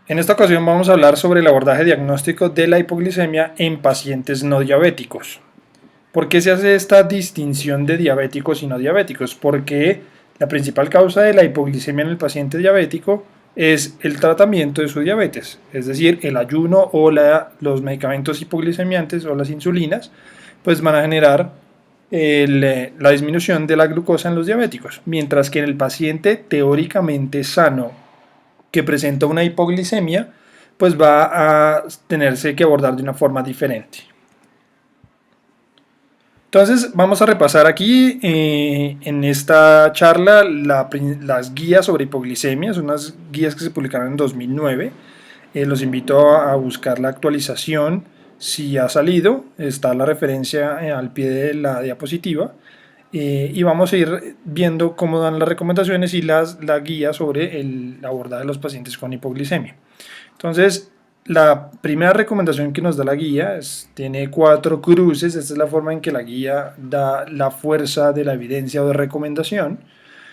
En esta ocasión vamos a hablar sobre el abordaje diagnóstico de la hipoglicemia en pacientes no diabéticos. ¿Por qué se hace esta distinción de diabéticos y no diabéticos? Porque la principal causa de la hipoglicemia en el paciente diabético es el tratamiento de su diabetes, es decir, el ayuno o los medicamentos hipoglicemiantes o las insulinas, pues van a generar la disminución de la glucosa en los diabéticos, mientras que en el paciente teóricamente sano que presenta una hipoglicemia, pues va a tenerse que abordar de una forma diferente. Entonces vamos a repasar aquí en esta charla las guías sobre hipoglicemia, son unas guías que se publicaron en 2009. Los invito a buscar la actualización si ha salido, está la referencia al pie de la diapositiva. Y vamos a ir viendo cómo dan las recomendaciones y la guía sobre el abordaje de los pacientes con hipoglicemia. Entonces, la primera recomendación que nos da la guía tiene 4 cruces. Esta es la forma en que la guía da la fuerza de la evidencia o de recomendación.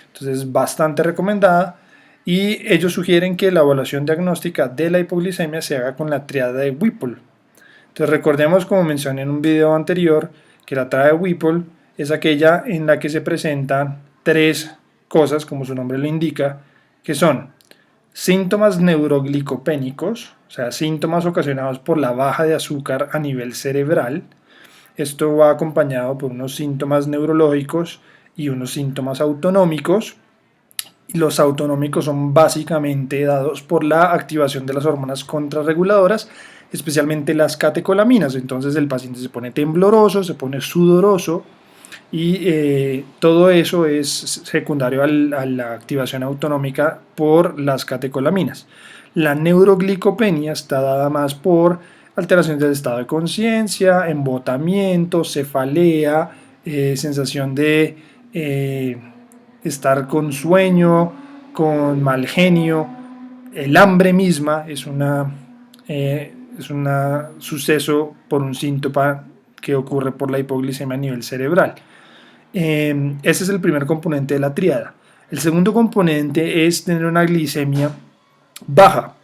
Entonces, es bastante recomendada. Y ellos sugieren que la evaluación diagnóstica de la hipoglicemia se haga con la triada de Whipple. Entonces, recordemos, como mencioné en un video anterior, que la triada de Whipple es aquella en la que se presentan 3 cosas, como su nombre lo indica, que son síntomas neuroglicopénicos, o sea, síntomas ocasionados por la baja de azúcar a nivel cerebral. Esto va acompañado por unos síntomas neurológicos y unos síntomas autonómicos. Los autonómicos son básicamente dados por la activación de las hormonas contrarreguladoras, especialmente las catecolaminas. Entonces el paciente se pone tembloroso, se pone sudoroso, y todo eso es secundario a la activación autonómica por las catecolaminas. La neuroglicopenia está dada más por alteraciones del estado de conciencia, embotamiento, cefalea, sensación de estar con sueño, con mal genio. El hambre misma es un suceso por un síntoma que ocurre por la hipoglicemia a nivel cerebral. Ese es el primer componente de la tríada. El segundo componente es tener una glicemia baja.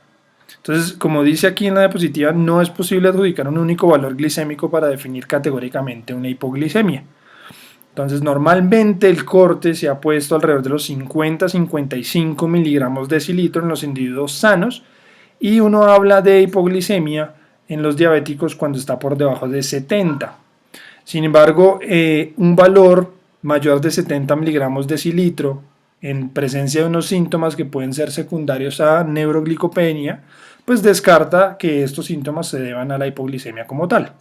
Entonces, como dice aquí en la diapositiva, no es posible adjudicar un único valor glicémico para definir categóricamente una hipoglicemia. Entonces, normalmente el corte se ha puesto alrededor de los 50-55 miligramos decilitro en los individuos sanos, y uno habla de hipoglicemia en los diabéticos cuando está por debajo de 70. Sin embargo, un valor mayor de 70 miligramos decilitro en presencia de unos síntomas que pueden ser secundarios a neuroglicopenia, pues descarta que estos síntomas se deban a la hipoglicemia como tal.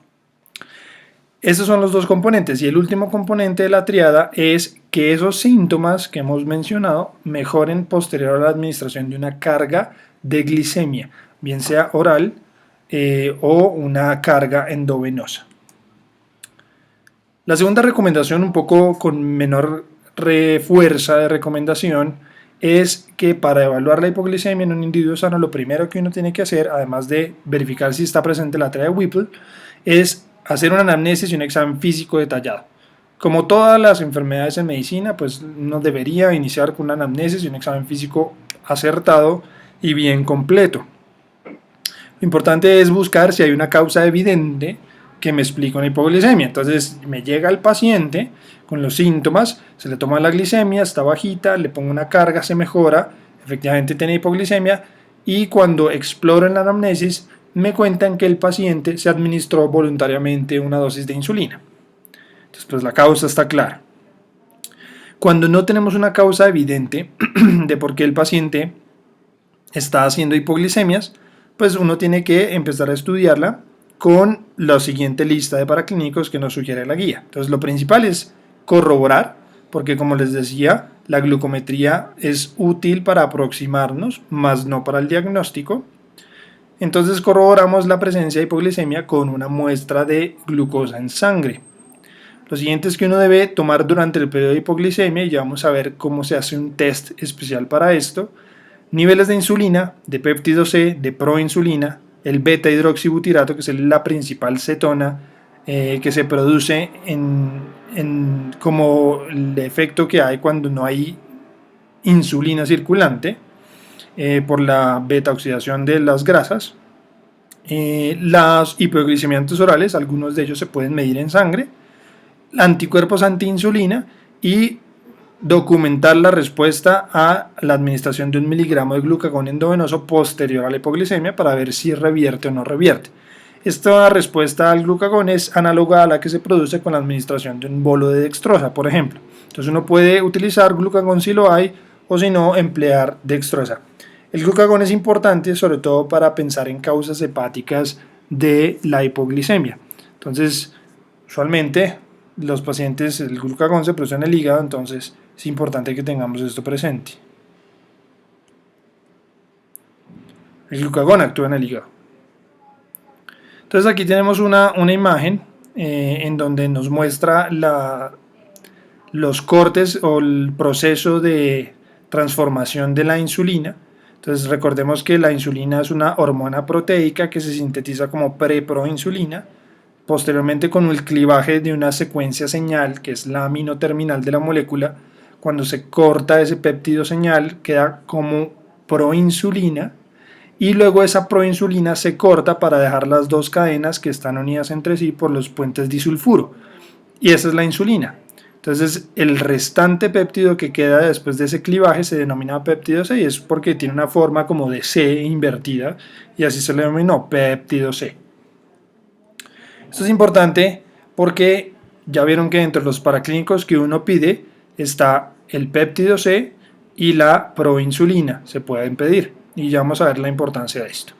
Esos son los dos componentes, y el último componente de la triada es que esos síntomas que hemos mencionado mejoren posterior a la administración de una carga de glicemia, bien sea oral o una carga endovenosa. La segunda recomendación, un poco con menor fuerza de recomendación, es que para evaluar la hipoglicemia en un individuo sano, lo primero que uno tiene que hacer, además de verificar si está presente la triada de Whipple, es hacer una anamnesis y un examen físico detallado. Como todas las enfermedades en medicina, pues uno debería iniciar con una anamnesis y un examen físico acertado y bien completo. Lo importante es buscar si hay una causa evidente que me explica una hipoglicemia. Entonces me llega el paciente con los síntomas, se le toma la glicemia, está bajita, le pongo una carga, se mejora, efectivamente tiene hipoglicemia, y cuando exploro en la anamnesis me cuentan que el paciente se administró voluntariamente una dosis de insulina. Entonces, pues la causa está clara. Cuando no tenemos una causa evidente de por qué el paciente está haciendo hipoglicemias, pues uno tiene que empezar a estudiarla con la siguiente lista de paraclínicos que nos sugiere la guía. Entonces, lo principal es corroborar, porque como les decía, la glucometría es útil para aproximarnos, más no para el diagnóstico. Entonces corroboramos la presencia de hipoglicemia con una muestra de glucosa en sangre. Lo siguiente es que uno debe tomar durante el periodo de hipoglicemia, y ya vamos a ver cómo se hace un test especial para esto, niveles de insulina, de péptido C, de proinsulina, el beta-hidroxibutirato, que es la principal cetona que se produce como el efecto que hay cuando no hay insulina circulante, por la beta oxidación de las grasas. Los hipoglicemiantes orales, algunos de ellos se pueden medir en sangre, anticuerpos antiinsulina y documentar la respuesta a la administración de 1 miligramo de glucagón endovenoso posterior a la hipoglicemia para ver si revierte o no revierte. Esta respuesta al glucagón es análoga a la que se produce con la administración de un bolo de dextrosa, por ejemplo. Entonces uno puede utilizar glucagón si lo hay, o si no, emplear dextrosa. El glucagón es importante sobre todo para pensar en causas hepáticas de la hipoglicemia. Entonces, usualmente los pacientes, el glucagón se produce en el hígado, entonces es importante que tengamos esto presente. El glucagón actúa en el hígado. Entonces aquí tenemos una imagen en donde nos muestra los cortes o el proceso de transformación de la insulina. Entonces recordemos que la insulina es una hormona proteica que se sintetiza como preproinsulina. Posteriormente, con el clivaje de una secuencia señal, que es la aminoterminal de la molécula, cuando se corta ese péptido señal queda como proinsulina, y luego esa proinsulina se corta para dejar las dos cadenas que están unidas entre sí por los puentes disulfuro, y esa es la insulina. Entonces el restante péptido que queda después de ese clivaje se denomina péptido C, y es porque tiene una forma como de C invertida, y así se le denominó péptido C. Esto es importante porque ya vieron que entre los paraclínicos que uno pide está el péptido C y la proinsulina, se pueden pedir, y ya vamos a ver la importancia de esto.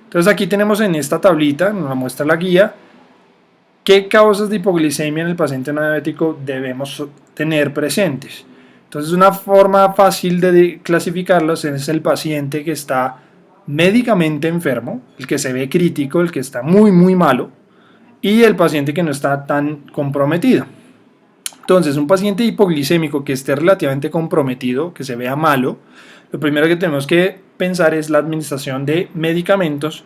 Entonces aquí tenemos en esta tablita, nos muestra la guía, qué causas de hipoglicemia en el paciente no diabético debemos tener presentes. Entonces una forma fácil de clasificarlos es el paciente que está médicamente enfermo, el que se ve crítico, el que está muy malo, y el paciente que no está tan comprometido. Entonces, un paciente hipoglicémico que esté relativamente comprometido, que se vea malo, lo primero que tenemos que pensar es la administración de medicamentos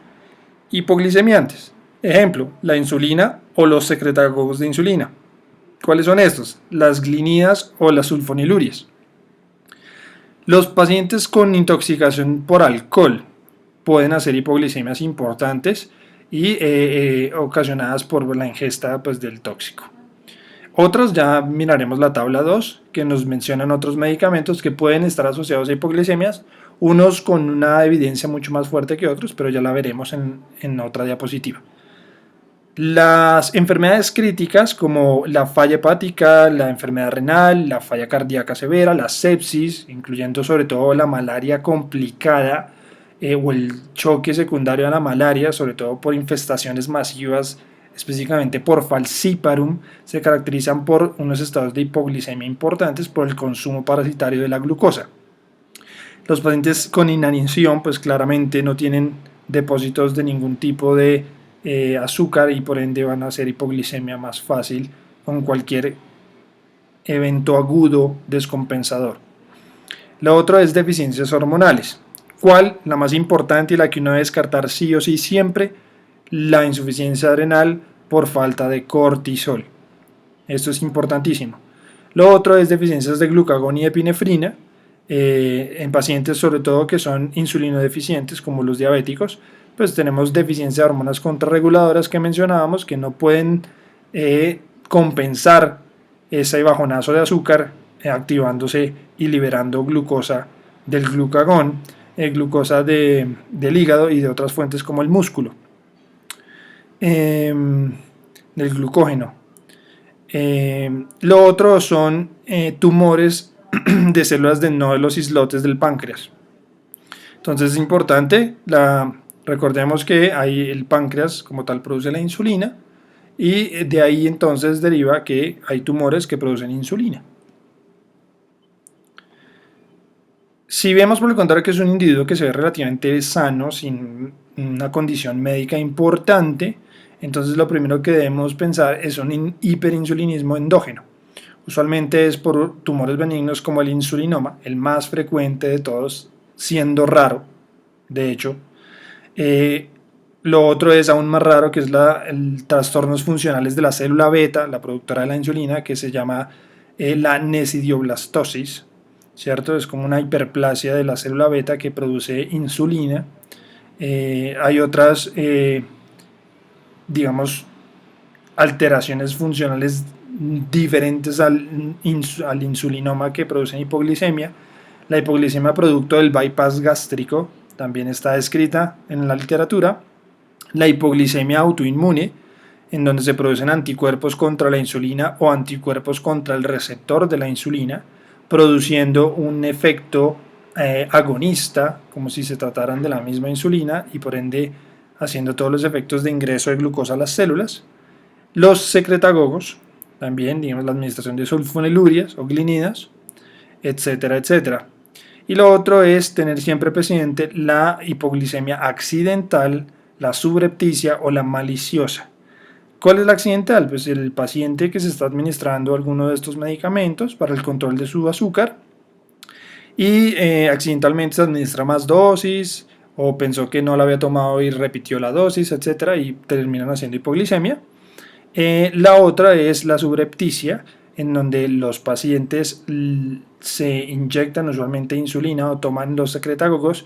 hipoglicemiantes. Ejemplo, la insulina o los secretagogos de insulina. ¿Cuáles son estos? Las glinidas o las sulfonilurias. Los pacientes con intoxicación por alcohol pueden hacer hipoglicemias importantes y ocasionadas por la ingesta del tóxico. Otros, ya miraremos la tabla 2, que nos mencionan otros medicamentos que pueden estar asociados a hipoglicemias, unos con una evidencia mucho más fuerte que otros, pero ya la veremos en otra diapositiva. Las enfermedades críticas como la falla hepática, la enfermedad renal, la falla cardíaca severa, la sepsis, incluyendo sobre todo la malaria complicada o el choque secundario a la malaria, sobre todo por infestaciones masivas, específicamente por falciparum, se caracterizan por unos estados de hipoglicemia importantes por el consumo parasitario de la glucosa. Los pacientes con inanición pues claramente no tienen depósitos de ningún tipo de azúcar y por ende van a hacer hipoglicemia más fácil con cualquier evento agudo descompensador. Lo otro es deficiencias hormonales. ¿Cuál? La más importante y la que uno debe descartar sí o sí siempre, la insuficiencia adrenal por falta de cortisol. Esto es importantísimo. Lo otro es deficiencias de glucagón y epinefrina en pacientes sobre todo que son insulinodeficientes como los diabéticos. Pues tenemos deficiencia de hormonas contrarreguladoras que mencionábamos que no pueden compensar ese bajonazo de azúcar activándose y liberando glucosa del glucagón, glucosa del hígado y de otras fuentes como el músculo, del glucógeno. Lo otro son tumores de células de no de los islotes del páncreas. Entonces es importante, recordemos que ahí el páncreas como tal produce la insulina y de ahí entonces deriva que hay tumores que producen insulina. Si vemos por el contrario que es un individuo que se ve relativamente sano, sin una condición médica importante, entonces lo primero que debemos pensar es un hiperinsulinismo endógeno. Usualmente es por tumores benignos como el insulinoma, el más frecuente de todos, siendo raro, de hecho. Lo otro es aún más raro, que es el trastornos funcionales de la célula beta, la productora de la insulina, que se llama la necidioblastosis. ¿cierto? Es como una hiperplasia de la célula beta que produce insulina. Hay otras, digamos, alteraciones funcionales diferentes al insulinoma que producen hipoglicemia. La hipoglicemia producto del bypass gástrico también está descrita en la literatura. La hipoglicemia autoinmune, en donde se producen anticuerpos contra la insulina o anticuerpos contra el receptor de la insulina, produciendo un efecto agonista, como si se trataran de la misma insulina, y por ende haciendo todos los efectos de ingreso de glucosa a las células. Los secretagogos, también, digamos, la administración de sulfonilurias o glinidas, etcétera, etcétera. Y lo otro es tener siempre presente la hipoglicemia accidental, la subrepticia o la maliciosa. ¿Cuál es la accidental? Pues el paciente que se está administrando alguno de estos medicamentos para el control de su azúcar y accidentalmente se administra más dosis o pensó que no la había tomado y repitió la dosis, etcétera, y terminan haciendo hipoglicemia. La otra es la subrepticia, en donde los pacientes se inyectan usualmente insulina o toman los secretagogos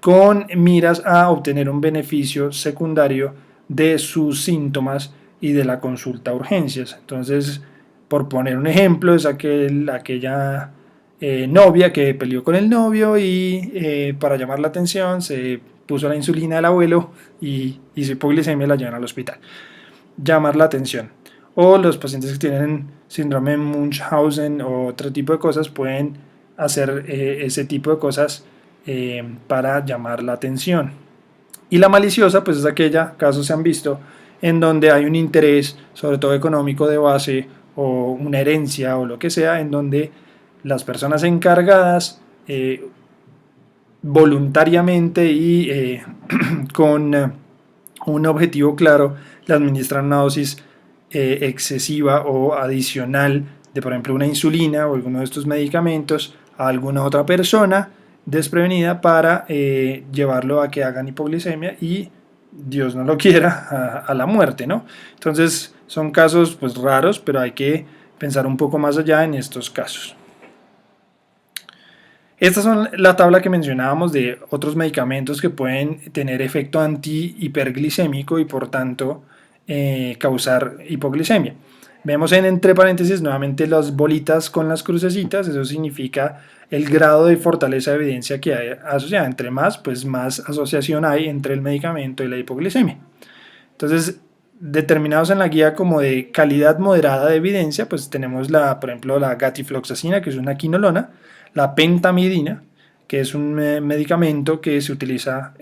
con miras a obtener un beneficio secundario de sus síntomas y de la consulta a urgencias. Entonces, por poner un ejemplo, es aquella novia que peleó con el novio y para llamar la atención se puso la insulina del abuelo y su hipoglicemia la llevan al hospital. Llamar la atención. O los pacientes que tienen síndrome de Munchausen o otro tipo de cosas pueden hacer ese tipo de cosas para llamar la atención. Y la maliciosa, pues es aquella, casos se han visto, en donde hay un interés, sobre todo económico de base, o una herencia o lo que sea, en donde las personas encargadas voluntariamente y con un objetivo claro, le administran una dosis excesiva o adicional de, por ejemplo, una insulina o alguno de estos medicamentos a alguna otra persona desprevenida para llevarlo a que hagan hipoglicemia y Dios no lo quiera a la muerte, ¿no? Entonces son casos pues raros, pero hay que pensar un poco más allá en estos casos. Estas son la tabla que mencionábamos de otros medicamentos que pueden tener efecto antihiperglicémico y por tanto causar hipoglicemia. Vemos entre paréntesis nuevamente las bolitas con las crucecitas, eso significa el grado de fortaleza de evidencia que hay asociada. Entre más, pues más asociación hay entre el medicamento y la hipoglicemia. Entonces, determinados en la guía como de calidad moderada de evidencia, pues tenemos por ejemplo, la gatifloxacina, que es una quinolona, la pentamidina, que es un medicamento que se utiliza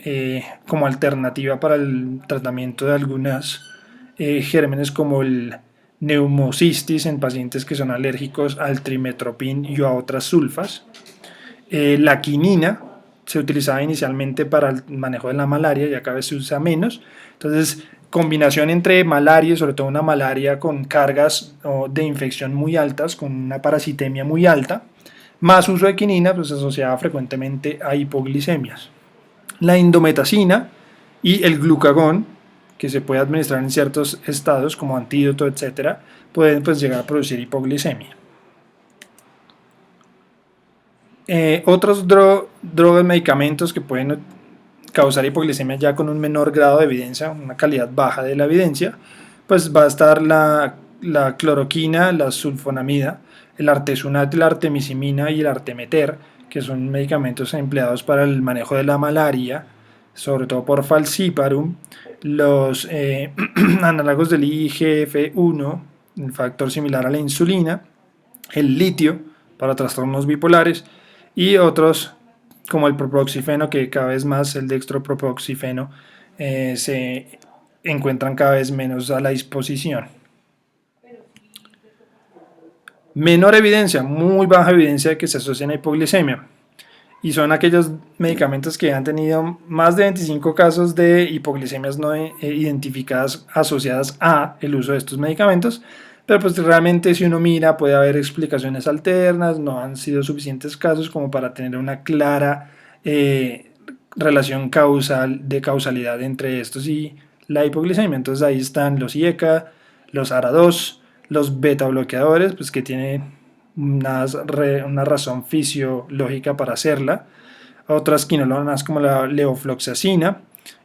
como alternativa para el tratamiento de algunos gérmenes como el neumocistis en pacientes que son alérgicos al trimetropin y a otras sulfas. La quinina se utilizaba inicialmente para el manejo de la malaria y cada vez se usa menos. Entonces, combinación entre malaria, sobre todo una malaria con cargas de infección muy altas, con una parasitemia muy alta, más uso de quinina, pues asociada frecuentemente a hipoglicemias. La indometacina y el glucagón, que se puede administrar en ciertos estados como antídoto, etcétera, pueden pues llegar a producir hipoglicemia. Otros drogas, medicamentos que pueden causar hipoglicemia ya con un menor grado de evidencia, una calidad baja de la evidencia, pues va a estar la cloroquina, la sulfonamida, el artesunate, la artemisimina y el artemeter, que son medicamentos empleados para el manejo de la malaria, sobre todo por falciparum, los análogos del IGF-1, un factor similar a la insulina, el litio para trastornos bipolares y otros como el proproxifeno, que cada vez más el dextropropoxifeno se encuentran cada vez menos a la disposición. Menor evidencia, muy baja evidencia de que se asocian a hipoglicemia. Y son aquellos medicamentos que han tenido más de 25 casos de hipoglicemias no identificadas asociadas a el uso de estos medicamentos. Pero pues realmente si uno mira puede haber explicaciones alternas, no han sido suficientes casos como para tener una clara relación de causalidad entre estos y la hipoglicemia. Entonces ahí están los IECA, los ARA2, los beta bloqueadores, pues que tienen una razón fisiológica para hacerla. Otras quinolonas como la levofloxacina,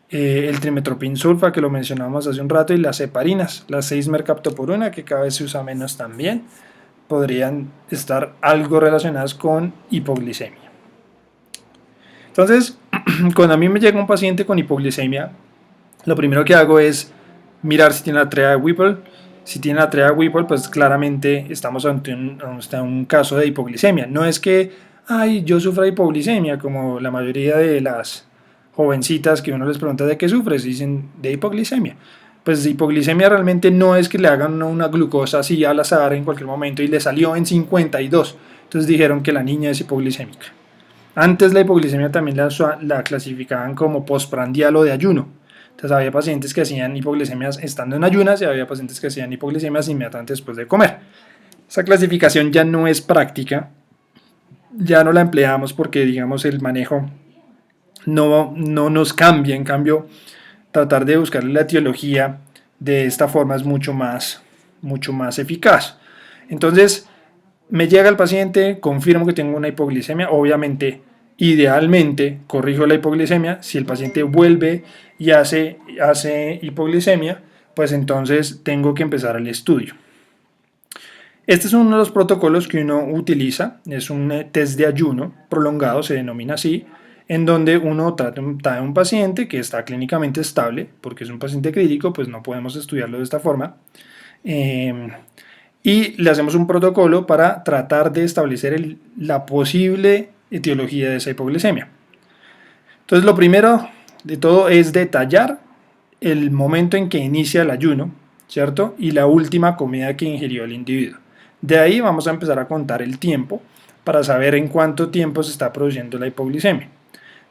el trimetoprim-sulfa que lo mencionamos hace un rato, y las heparinas, las 6-mercaptopurina, que cada vez se usa menos también, podrían estar algo relacionadas con hipoglicemia. Entonces, cuando a mí me llega un paciente con hipoglicemia, lo primero que hago es mirar si tiene la tríada de Whipple. Si tiene la tríada de Whipple, pues claramente estamos ante un caso de hipoglicemia. No es que, ay, yo sufro de hipoglicemia, como la mayoría de las jovencitas que uno les pregunta de qué sufres, dicen de hipoglicemia. Pues hipoglicemia realmente no es que le hagan una glucosa así al azar en cualquier momento y le salió en 52. Entonces dijeron que la niña es hipoglicémica. Antes la hipoglicemia también la clasificaban como postprandial o de ayuno. Entonces había pacientes que hacían hipoglicemias estando en ayunas y había pacientes que hacían hipoglicemias inmediatamente después de comer. Esa clasificación ya no es práctica, ya no la empleamos porque digamos el manejo no nos cambia. En cambio, tratar de buscar la etiología de esta forma es mucho más eficaz. Entonces, me llega el paciente, confirmo que tengo una hipoglicemia, obviamente, idealmente corrijo la hipoglicemia. Si el paciente vuelve y hace hipoglicemia, pues entonces tengo que empezar el estudio. Este es uno de los protocolos que uno utiliza, es un test de ayuno prolongado, se denomina así, en donde uno trata a un paciente que está clínicamente estable, porque es un paciente crítico, pues no podemos estudiarlo de esta forma, y le hacemos un protocolo para tratar de establecer la posible etiología de esa hipoglicemia. Entonces lo primero de todo es detallar el momento en que inicia el ayuno, ¿cierto? Y la última comida que ingirió el individuo. De ahí vamos a empezar a contar el tiempo para saber en cuánto tiempo se está produciendo la hipoglicemia.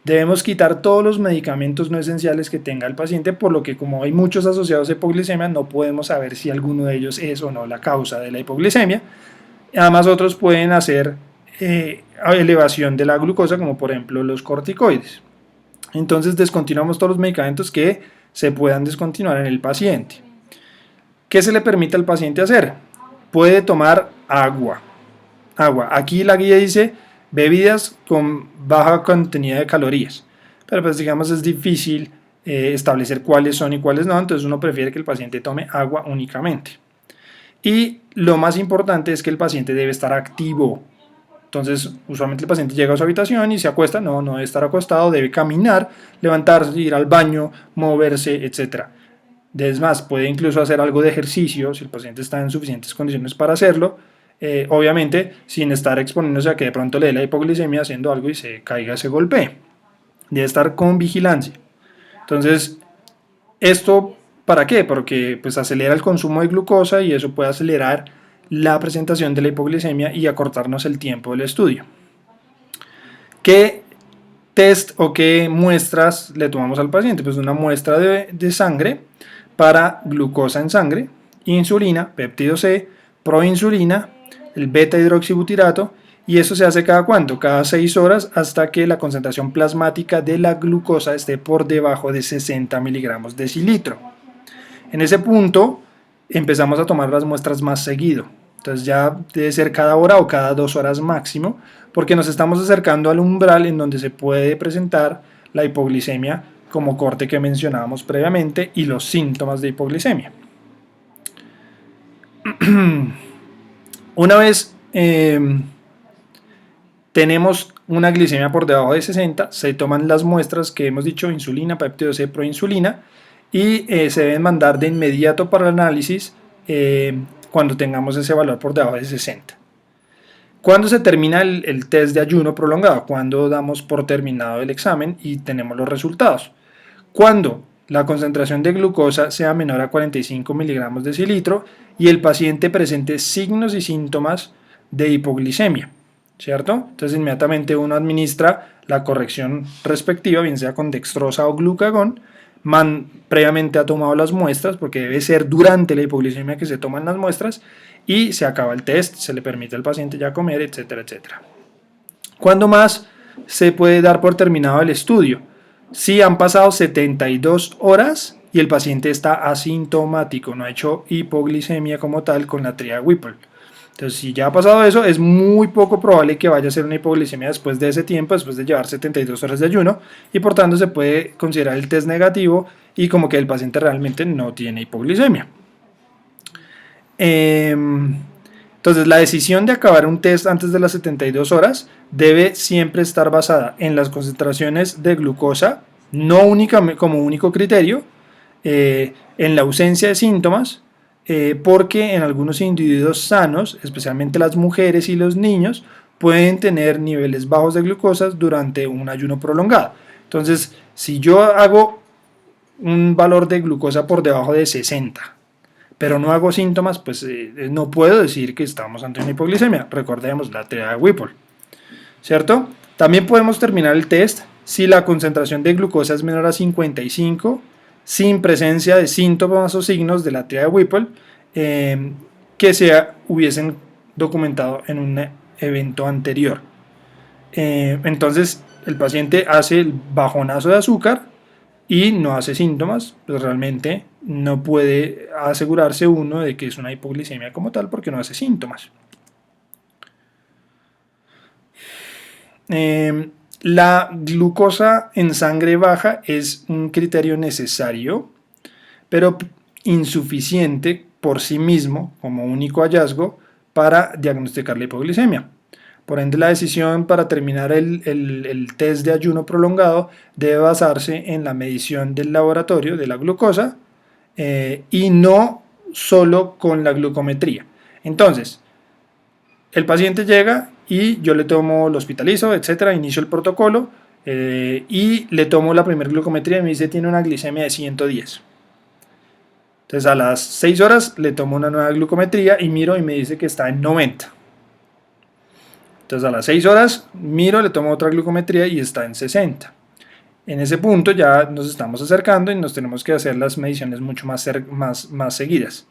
Debemos quitar todos los medicamentos no esenciales que tenga el paciente, por lo que como hay muchos asociados a hipoglicemia, no podemos saber si alguno de ellos es o no la causa de la hipoglicemia. Además, otros pueden hacer elevación de la glucosa, como por ejemplo los corticoides. Entonces descontinuamos todos los medicamentos que se puedan descontinuar en el paciente. ¿Qué se le permite al paciente hacer? Puede tomar agua. Aquí la guía dice bebidas con baja contenido de calorías, pero pues digamos es difícil establecer cuáles son y cuáles no, entonces uno prefiere que el paciente tome agua únicamente. Y lo más importante es que el paciente debe estar activo. Entonces, usualmente el paciente llega a su habitación y se acuesta, no debe estar acostado, debe caminar, levantarse, ir al baño, moverse, etc. Es más, puede incluso hacer algo de ejercicio si el paciente está en suficientes condiciones para hacerlo, obviamente sin estar exponiéndose a que de pronto le dé la hipoglicemia haciendo algo y se caiga, se golpee. Debe estar con vigilancia. Entonces, ¿esto para qué? Porque pues acelera el consumo de glucosa y eso puede acelerar la presentación de la hipoglicemia y acortarnos el tiempo del estudio. ¿Qué test o qué muestras le tomamos al paciente? Pues una muestra de sangre para glucosa en sangre, insulina, péptido C, proinsulina, el beta hidroxibutirato, y eso se hace cada cuánto, cada 6 horas, hasta que la concentración plasmática de la glucosa esté por debajo de 60 miligramos decilitro. En ese punto empezamos a tomar las muestras más seguido. Entonces ya debe ser cada hora o cada 2 horas máximo, porque nos estamos acercando al umbral en donde se puede presentar la hipoglicemia como corte que mencionábamos previamente y los síntomas de hipoglicemia. Una vez tenemos una glicemia por debajo de 60, se toman las muestras que hemos dicho, insulina, péptido C, proinsulina, y se deben mandar de inmediato para el análisis cuando tengamos ese valor por debajo de 60. ¿Cuándo se termina el test de ayuno prolongado? Cuando damos por terminado el examen y tenemos los resultados. Cuando la concentración de glucosa sea menor a 45 miligramos decilitro y el paciente presente signos y síntomas de hipoglicemia, ¿cierto? Entonces inmediatamente uno administra la corrección respectiva, bien sea con dextrosa o glucagón. Previamente ha tomado las muestras, porque debe ser durante la hipoglicemia que se toman las muestras, y se acaba el test, se le permite al paciente ya comer, etcétera, etcétera. ¿Cuándo más se puede dar por terminado el estudio? Si han pasado 72 horas y el paciente está asintomático, no ha hecho hipoglicemia como tal con la tríada Whipple. Entonces, si ya ha pasado eso, es muy poco probable que vaya a ser una hipoglicemia después de ese tiempo, después de llevar 72 horas de ayuno, y por tanto se puede considerar el test negativo y como que el paciente realmente no tiene hipoglicemia. Entonces, la decisión de acabar un test antes de las 72 horas debe siempre estar basada en las concentraciones de glucosa, no únicamente como único criterio, en la ausencia de síntomas, porque en algunos individuos sanos, especialmente las mujeres y los niños, pueden tener niveles bajos de glucosa durante un ayuno prolongado. Entonces, si yo hago un valor de glucosa por debajo de 60, pero no hago síntomas, pues no puedo decir que estamos ante una hipoglicemia. Recordemos la teoría de Whipple, ¿cierto? También podemos terminar el test si la concentración de glucosa es menor a 55, sin presencia de síntomas o signos de la teoría de Whipple que se hubiesen documentado en un evento anterior. Entonces, el paciente hace el bajonazo de azúcar y no hace síntomas, pues realmente no puede asegurarse uno de que es una hipoglicemia como tal porque no hace síntomas. La glucosa en sangre baja es un criterio necesario, pero insuficiente por sí mismo como único hallazgo para diagnosticar la hipoglicemia. Por ende, la decisión para terminar el test de ayuno prolongado debe basarse en la medición del laboratorio de la glucosa y no solo con la glucometría. Entonces, el paciente llega y yo le tomo, lo hospitalizo, etcétera, inicio el protocolo y le tomo la primera glucometría y me dice tiene una glicemia de 110. Entonces a las 6 horas le tomo una nueva glucometría y miro y me dice que está en 90. Entonces a las 6 horas miro, le tomo otra glucometría y está en 60. En ese punto ya nos estamos acercando y nos tenemos que hacer las mediciones mucho más seguidas.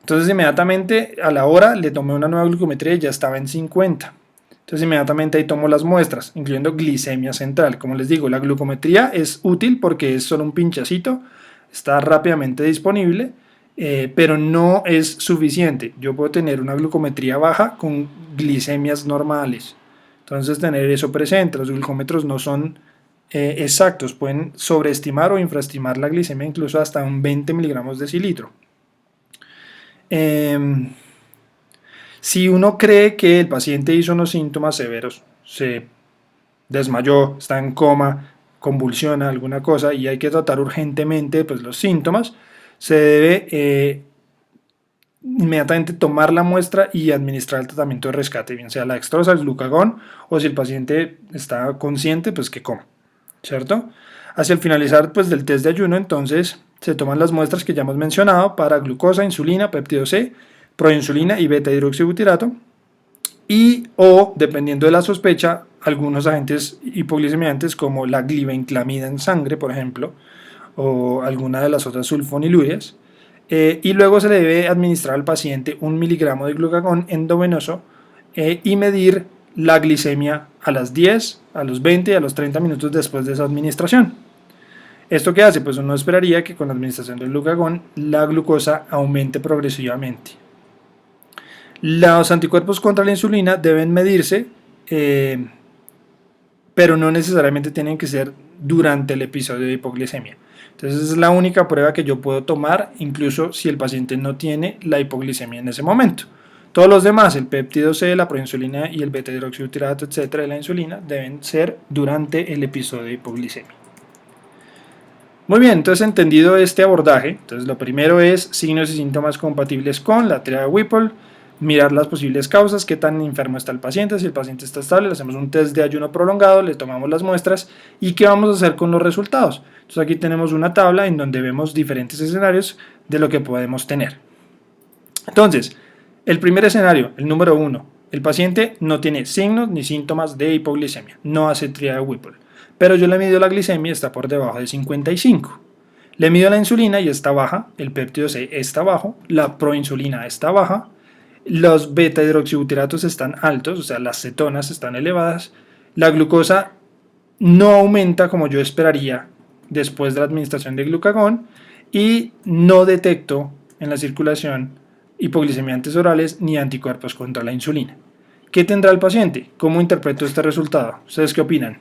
Entonces inmediatamente a la hora le tomé una nueva glucometría y ya estaba en 50. Entonces inmediatamente ahí tomo las muestras, incluyendo glicemia central. Como les digo, la glucometría es útil porque es solo un pinchacito, está rápidamente disponible, pero no es suficiente. Yo puedo tener una glucometría baja con glicemias normales. Entonces tener eso presente, los glucómetros no son exactos, pueden sobreestimar o infraestimar la glicemia incluso hasta un 20 miligramos de decilitro. Si uno cree que el paciente hizo unos síntomas severos, se desmayó, está en coma, convulsiona, alguna cosa, y hay que tratar urgentemente pues, los síntomas, se debe inmediatamente tomar la muestra y administrar el tratamiento de rescate, bien sea la dextrosa, el glucagón, o si el paciente está consciente, pues que coma, ¿cierto? Hacia el finalizar pues, del test de ayuno, entonces se toman las muestras que ya hemos mencionado para glucosa, insulina, péptido C, proinsulina y beta-hidroxibutirato, y o, dependiendo de la sospecha, algunos agentes hipoglicemiantes como la glibenclamida en sangre, por ejemplo, o alguna de las otras sulfonilurias, y luego se le debe administrar al paciente 1 miligramo de glucagón endovenoso y medir la glicemia a las 10, a los 20 y a los 30 minutos después de esa administración. ¿Esto qué hace? Pues uno esperaría que con la administración del glucagón la glucosa aumente progresivamente. Los anticuerpos contra la insulina deben medirse, pero no necesariamente tienen que ser durante el episodio de hipoglicemia. Entonces es la única prueba que yo puedo tomar, incluso si el paciente no tiene la hipoglicemia en ese momento. Todos los demás, el péptido C, la proinsulina y el beta-hidroxibutirato, etcétera, de la insulina, deben ser durante el episodio de hipoglicemia. Muy bien, entonces entendido este abordaje, entonces lo primero es signos y síntomas compatibles con la teoría de Whipple, mirar las posibles causas, qué tan enfermo está el paciente, si el paciente está estable, le hacemos un test de ayuno prolongado, le tomamos las muestras y qué vamos a hacer con los resultados. Entonces aquí tenemos una tabla en donde vemos diferentes escenarios de lo que podemos tener. Entonces, el primer escenario, el número 1, el paciente no tiene signos ni síntomas de hipoglicemia, no hace teoría de Whipple, pero yo le mido la glicemia y está por debajo de 55. Le mido la insulina y está baja, el péptido C está bajo, la proinsulina está baja, los beta-hidroxibutiratos están altos, o sea, las cetonas están elevadas, la glucosa no aumenta como yo esperaría después de la administración de glucagón y no detecto en la circulación hipoglicemiantes orales ni anticuerpos contra la insulina. ¿Qué tendrá el paciente? ¿Cómo interpreto este resultado? ¿Ustedes qué opinan?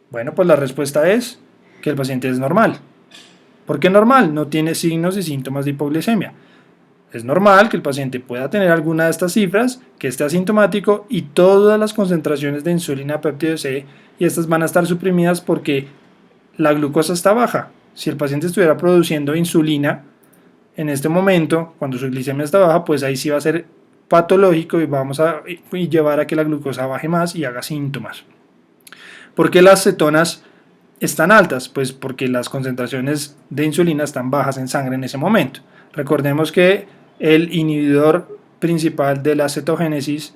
Bueno, pues la respuesta es que el paciente es normal. ¿Por qué normal? No tiene signos y síntomas de hipoglicemia. Es normal que el paciente pueda tener alguna de estas cifras, que esté asintomático y todas las concentraciones de insulina péptido C, y estas van a estar suprimidas porque la glucosa está baja. Si el paciente estuviera produciendo insulina en este momento, cuando su glicemia está baja, pues ahí sí va a ser patológico y vamos a llevar a que la glucosa baje más y haga síntomas. ¿Por qué las cetonas están altas? Pues porque las concentraciones de insulina están bajas en sangre en ese momento. Recordemos que el inhibidor principal de la cetogénesis,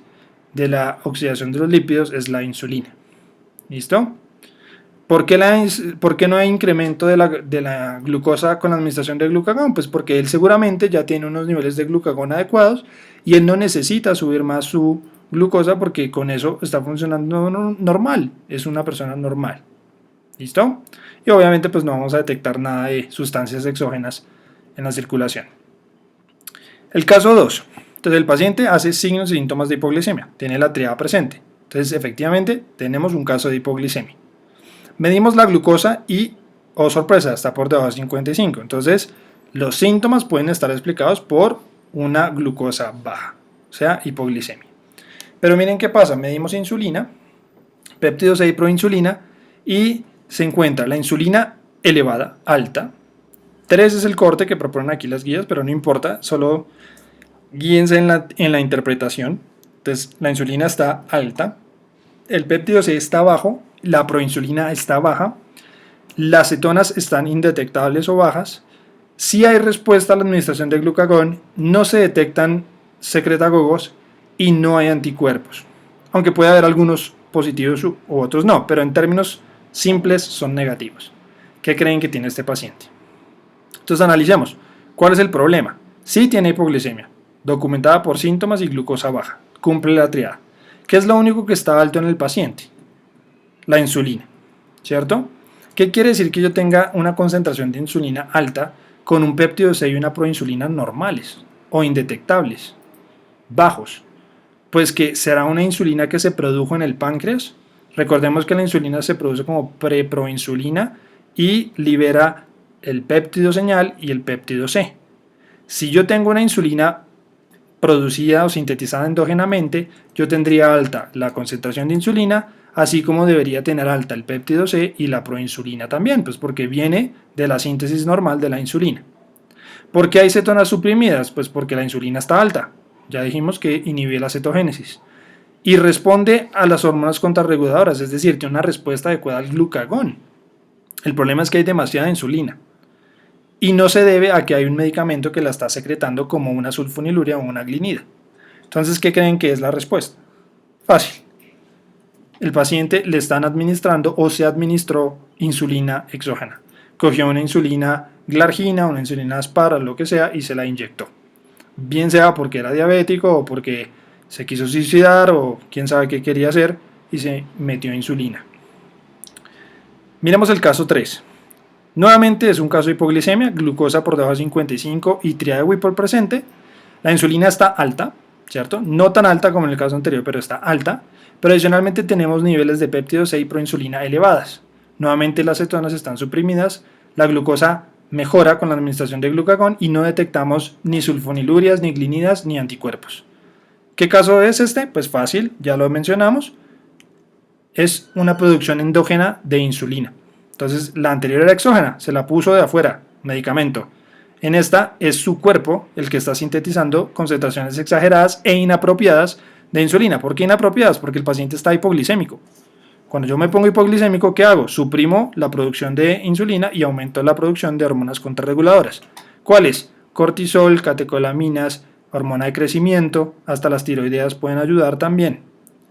de la oxidación de los lípidos, es la insulina. ¿Listo? ¿Por qué no hay incremento de la glucosa con la administración de glucagón? Pues porque él seguramente ya tiene unos niveles de glucagón adecuados y él no necesita subir más su glucosa porque con eso está funcionando normal, es una persona normal. ¿Listo? Y obviamente pues no vamos a detectar nada de sustancias exógenas en la circulación. El caso 2. Entonces el paciente hace signos y síntomas de hipoglicemia, tiene la triada presente. Entonces efectivamente tenemos un caso de hipoglicemia. Medimos la glucosa y, oh sorpresa, está por debajo de 55. Entonces, los síntomas pueden estar explicados por una glucosa baja, o sea, hipoglicemia. Pero miren qué pasa, medimos insulina, péptido C y proinsulina, y se encuentra la insulina elevada, alta. 3 es el corte que proponen aquí las guías, pero no importa, solo guíense en la interpretación. Entonces, la insulina está alta, el péptido C está bajo, la proinsulina está baja, las cetonas están indetectables o bajas, si hay respuesta a la administración de glucagón, no se detectan secretagogos y no hay anticuerpos, aunque puede haber algunos positivos u otros no, pero en términos simples son negativos. ¿Qué creen que tiene este paciente? Entonces analicemos, ¿cuál es el problema? Sí tiene hipoglicemia, documentada por síntomas y glucosa baja, cumple la triada. ¿Qué es lo único que está alto en el paciente? La insulina, ¿cierto? ¿Qué quiere decir que yo tenga una concentración de insulina alta con un péptido C y una proinsulina normales o indetectables, bajos? Pues que será una insulina que se produjo en el páncreas. Recordemos que la insulina se produce como preproinsulina y libera el péptido señal y el péptido C. Si yo tengo una insulina producida o sintetizada endógenamente, yo tendría alta la concentración de insulina, así como debería tener alta el péptido C y la proinsulina también, pues porque viene de la síntesis normal de la insulina. ¿Por qué hay cetonas suprimidas? Pues porque la insulina está alta, ya dijimos que inhibe la cetogénesis, y responde a las hormonas contrarreguladoras, es decir, tiene una respuesta adecuada al glucagón. El problema es que hay demasiada insulina, y no se debe a que hay un medicamento que la está secretando como una sulfonilurea o una glinida. Entonces, ¿qué creen que es la respuesta? Fácil. El paciente le están administrando o se administró insulina exógena. Cogió una insulina glargina, una insulina aspara, lo que sea, y se la inyectó. Bien sea porque era diabético o porque se quiso suicidar o quién sabe qué quería hacer y se metió insulina. Miremos el caso 3. Nuevamente es un caso de hipoglicemia, glucosa por debajo de 55 y triada de Whipple presente. La insulina está alta, ¿cierto? No tan alta como en el caso anterior, pero está alta. Pero adicionalmente tenemos niveles de péptido C y proinsulina elevadas. Nuevamente las cetonas están suprimidas, la glucosa mejora con la administración de glucagón y no detectamos ni sulfonilurias, ni glinidas, ni anticuerpos. ¿Qué caso es este? Pues fácil, ya lo mencionamos. Es una producción endógena de insulina. Entonces la anterior era exógena, se la puso de afuera, medicamento. En esta es su cuerpo el que está sintetizando concentraciones exageradas e inapropiadas de insulina. ¿Por qué inapropiadas? Porque el paciente está hipoglicémico. Cuando yo me pongo hipoglicémico, ¿qué hago? Suprimo la producción de insulina y aumento la producción de hormonas contrarreguladoras. ¿Cuáles? Cortisol, catecolaminas, hormona de crecimiento, hasta las tiroideas pueden ayudar también.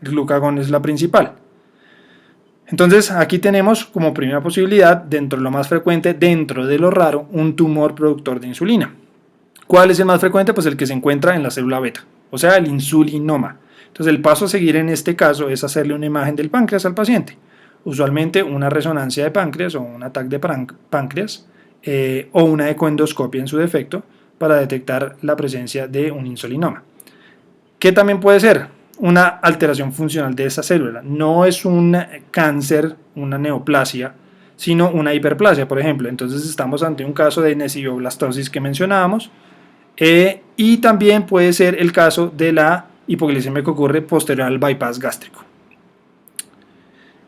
El glucagón es la principal. Entonces aquí tenemos como primera posibilidad, dentro de lo más frecuente, dentro de lo raro, un tumor productor de insulina. ¿Cuál es el más frecuente? Pues el que se encuentra en la célula beta, o sea, el insulinoma. Entonces el paso a seguir en este caso es hacerle una imagen del páncreas al paciente. Usualmente una resonancia de páncreas o un ataque de páncreas o una ecoendoscopia en su defecto para detectar la presencia de un insulinoma. ¿Qué también puede ser? Una alteración funcional de esa célula. No es un cáncer, una neoplasia, sino una hiperplasia, por ejemplo. Entonces estamos ante un caso de nesioblastosis que mencionábamos, y también puede ser el caso de la hipoglicemia que ocurre posterior al bypass gástrico.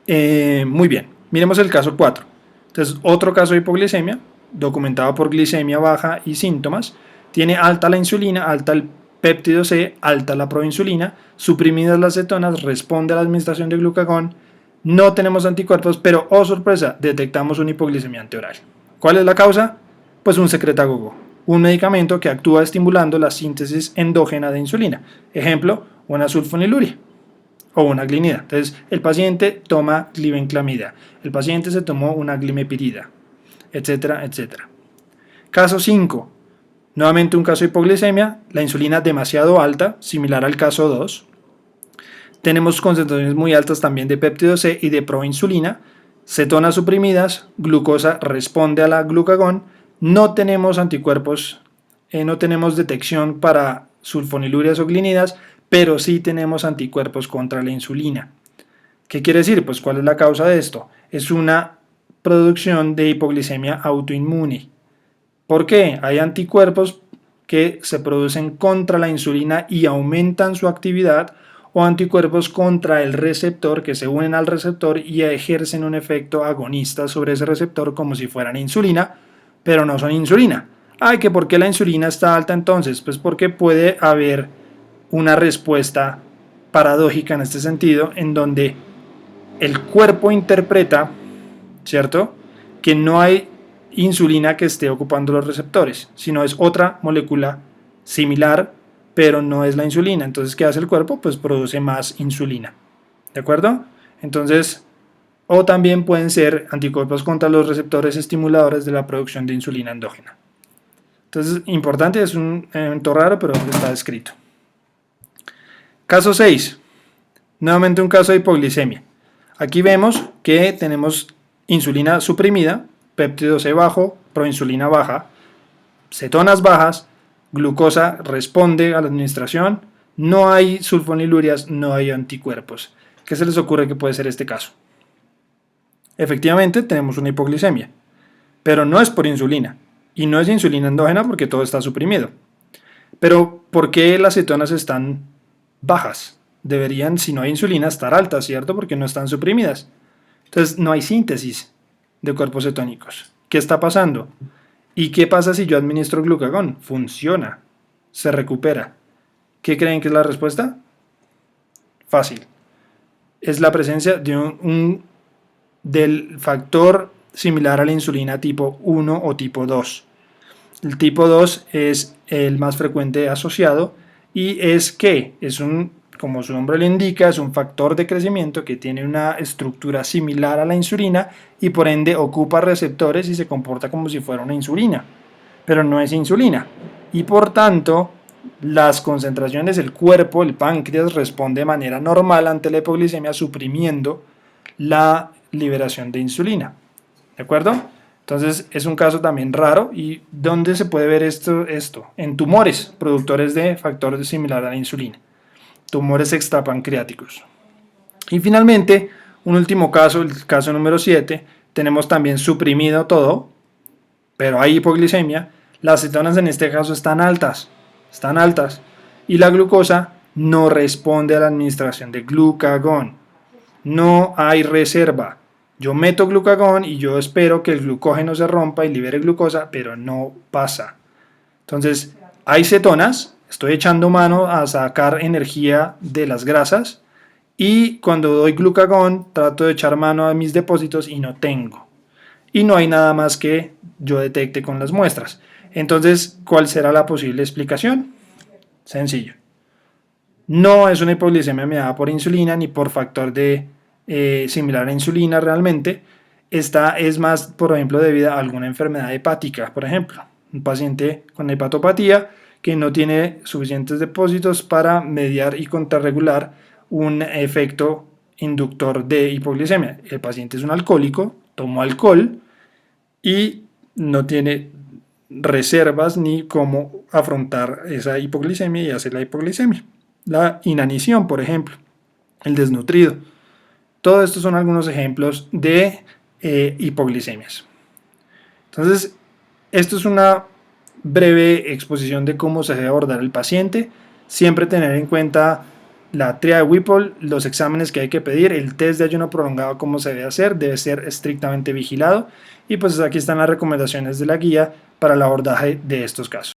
Muy bien, miremos el caso 4. Entonces, otro caso de hipoglicemia, documentado por glicemia baja y síntomas, tiene alta la insulina, alta el péptido C, alta la proinsulina, suprimidas las cetonas, responde a la administración de glucagón, no tenemos anticuerpos, pero, oh sorpresa, detectamos una hipoglicemia anteoral. ¿Cuál es la causa? Pues un secretagogo, un medicamento que actúa estimulando la síntesis endógena de insulina. Ejemplo, una sulfoniluria o una glinida. Entonces, el paciente toma glibenclamida, el paciente se tomó una glimepirida, etcétera, etcétera. Caso 5. Nuevamente un caso de hipoglicemia, la insulina demasiado alta, similar al caso 2. Tenemos concentraciones muy altas también de péptido C y de proinsulina, cetonas suprimidas, glucosa responde a la glucagón, no tenemos anticuerpos, no tenemos detección para sulfonilurias o glinidas, pero sí tenemos anticuerpos contra la insulina. ¿Qué quiere decir? Pues ¿cuál es la causa de esto? Es una producción de hipoglicemia autoinmune. ¿Por qué? Hay anticuerpos que se producen contra la insulina y aumentan su actividad, o anticuerpos contra el receptor que se unen al receptor y ejercen un efecto agonista sobre ese receptor como si fueran insulina, pero no son insulina. Ay, ¿que por qué la insulina está alta entonces? Pues porque puede haber una respuesta paradójica en este sentido, en donde el cuerpo interpreta, ¿cierto?, que no hay insulina que esté ocupando los receptores, sino es otra molécula similar, pero no es la insulina. Entonces, ¿qué hace el cuerpo? Pues produce más insulina. ¿De acuerdo? Entonces, o también pueden ser anticuerpos contra los receptores estimuladores de la producción de insulina endógena. Entonces, importante, es un evento raro, pero está descrito. Caso 6. Nuevamente un caso de hipoglicemia. Aquí vemos que tenemos insulina suprimida, péptido C bajo, proinsulina baja, cetonas bajas, glucosa responde a la administración, no hay sulfonilurias, no hay anticuerpos. ¿Qué se les ocurre que puede ser este caso? Efectivamente tenemos una hipoglicemia, pero no es por insulina, y no es insulina endógena porque todo está suprimido. Pero ¿por qué las cetonas están bajas? Deberían, si no hay insulina, estar altas, ¿cierto? Porque no están suprimidas. Entonces no hay síntesis de cuerpos cetónicos. ¿Qué está pasando? ¿Y qué pasa si yo administro glucagón? Funciona, se recupera. ¿Qué creen que es la respuesta? Fácil. Es la presencia de del factor similar a la insulina tipo 1 o tipo 2. El tipo 2 es el más frecuente asociado y como su nombre lo indica, es un factor de crecimiento que tiene una estructura similar a la insulina y por ende ocupa receptores y se comporta como si fuera una insulina, pero no es insulina. Y por tanto, las concentraciones del cuerpo, el páncreas, responde de manera normal ante la hipoglicemia, suprimiendo la liberación de insulina. ¿De acuerdo? Entonces es un caso también raro. ¿Y dónde se puede ver esto? En tumores productores de factores similar a la insulina, tumores extrapancreáticos. Y finalmente, un último caso, el caso número 7, tenemos también suprimido todo, pero hay hipoglicemia. Las cetonas en este caso están altas, y la glucosa no responde a la administración de glucagón. No hay reserva. Yo meto glucagón y yo espero que el glucógeno se rompa y libere glucosa, pero no pasa. Entonces, hay cetonas, estoy echando mano a sacar energía de las grasas, y cuando doy glucagón trato de echar mano a mis depósitos y no tengo. Y no hay nada más que yo detecte con las muestras. Entonces, ¿cuál será la posible explicación? Sencillo. No es una hipoglicemia mediada por insulina ni por factor similar a insulina realmente. Esta es más, por ejemplo, debido a alguna enfermedad hepática. Por ejemplo, un paciente con hepatopatía que no tiene suficientes depósitos para mediar y contrarregular un efecto inductor de hipoglicemia. El paciente es un alcohólico, tomó alcohol y no tiene reservas ni cómo afrontar esa hipoglicemia y hacer la hipoglicemia. La inanición, por ejemplo, el desnutrido. Todo esto son algunos ejemplos de hipoglicemias. Entonces, esto es una breve exposición de cómo se debe abordar el paciente. Siempre tener en cuenta la tríada de Whipple, los exámenes que hay que pedir, el test de ayuno prolongado, cómo se debe hacer, debe ser estrictamente vigilado. Y pues aquí están las recomendaciones de la guía para el abordaje de estos casos.